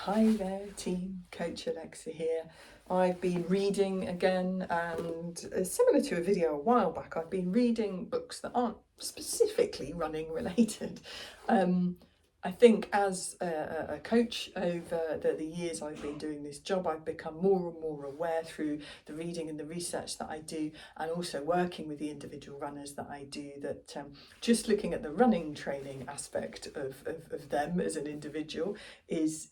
Hi there team, Coach Alexa here. I've been reading again, and similar to a video a while back, I've been reading books that aren't specifically running related. I think as a coach over the years I've been doing this job, I've become more and more aware through the reading and the research that I do, and also working with the individual runners that I do, that just looking at the running training aspect of them as an individual is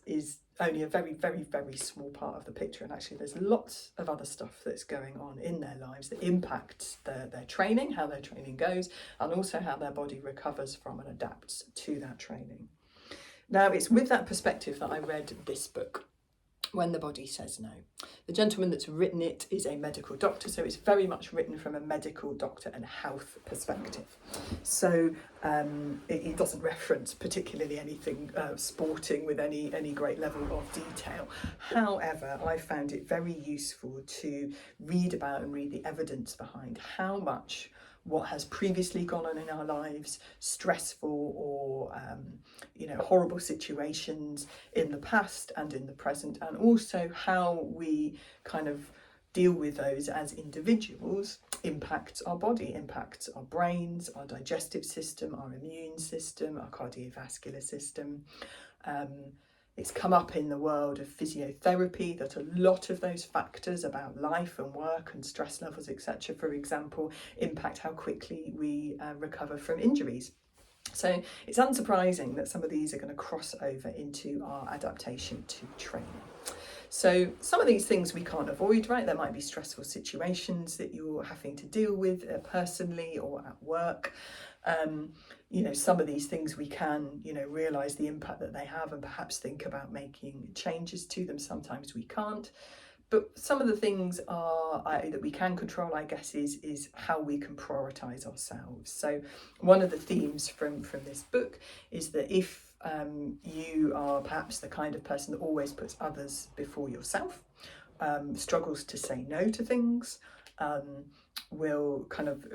only a very, very, very small part of the picture. And actually there's lots of other stuff that's going on in their lives that impacts their training, how their training goes, and also how their body recovers from and adapts to that training. Now, it's with that perspective that I read this book, When the Body Says No. The gentleman that's written it is a medical doctor, so it's very much written from a medical doctor and health perspective. So it doesn't reference particularly anything sporting with any great level of detail. However, I found it very useful to read about and read the evidence behind how much what has previously gone on in our lives, stressful or horrible situations in the past and in the present, and also how we kind of deal with those as individuals impacts our body, impacts our brains, our digestive system, our immune system, our cardiovascular system. It's come up in the world of physiotherapy that a lot of those factors about life and work and stress levels, etc., for example, impact how quickly we recover from injuries. So it's unsurprising that some of these are going to cross over into our adaptation to training. So some of these things we can't avoid, right? There might be stressful situations that you're having to deal with personally or at work. Some of these things we can, realise the impact that they have and perhaps think about making changes to them. Sometimes we can't. But some of the things that we can control, I guess, is how we can prioritise ourselves. So one of the themes from this book is that if you are perhaps the kind of person that always puts others before yourself, struggles to say no to things, will kind of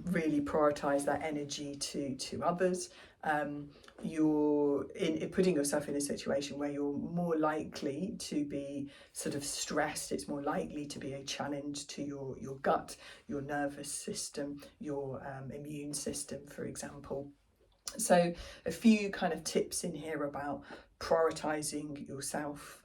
really prioritise that energy to others, you're putting yourself in a situation where you're more likely to be sort of stressed. It's more likely to be a challenge to your gut, your nervous system, your immune system, for example. So a few kind of tips in here about prioritising yourself,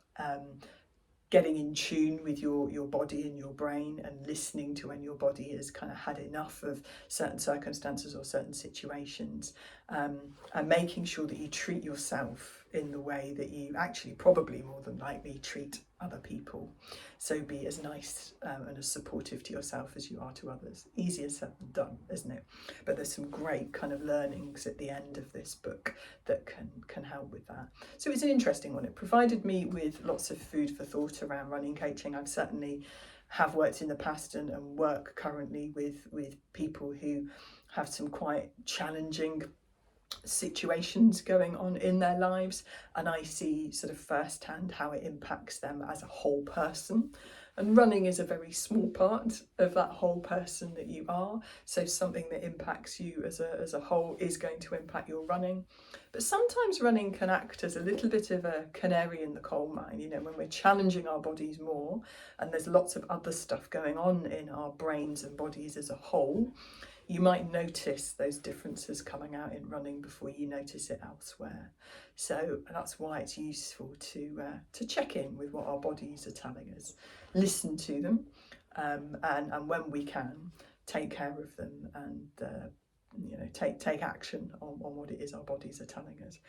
getting in tune with your body and your brain, and listening to when your body has kind of had enough of certain circumstances or certain situations, and making sure that you treat yourself in the way that you actually probably more than likely treat other people. So be as nice and as supportive to yourself as you are to others. Easier said than done, isn't it? But there's some great kind of learnings at the end of this book that can help with that. So it's an interesting one. It provided me with lots of food for thought around running coaching. I've certainly have worked in the past and work currently with people who have some quite challenging situations going on in their lives, and I see sort of firsthand how it impacts them as a whole person. And running is a very small part of that whole person that you are. So something that impacts you as a whole is going to impact your running. But sometimes running can act as a little bit of a canary in the coal mine, when we're challenging our bodies more and there's lots of other stuff going on in our brains and bodies as a whole. You might notice those differences coming out in running before you notice it elsewhere. So that's why it's useful to check in with what our bodies are telling us, listen to them, and when we can, take care of them and take action on what it is our bodies are telling us.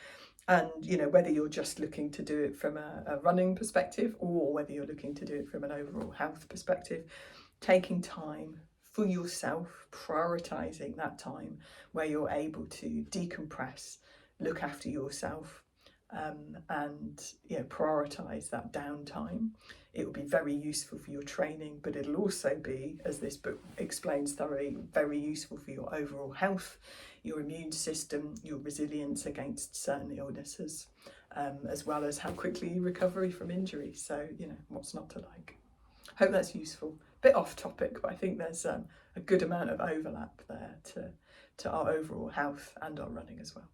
And whether you're just looking to do it from a running perspective or whether you're looking to do it from an overall health perspective, taking time for yourself, prioritising that time where you're able to decompress, look after yourself, and prioritise that downtime. It will be very useful for your training, but it'll also be, as this book explains thoroughly, very useful for your overall health, your immune system, your resilience against certain illnesses, as well as how quickly you recover from injury. So, what's not to like? Hope that's useful. Bit off topic, but I think there's a good amount of overlap there to our overall health and our running as well.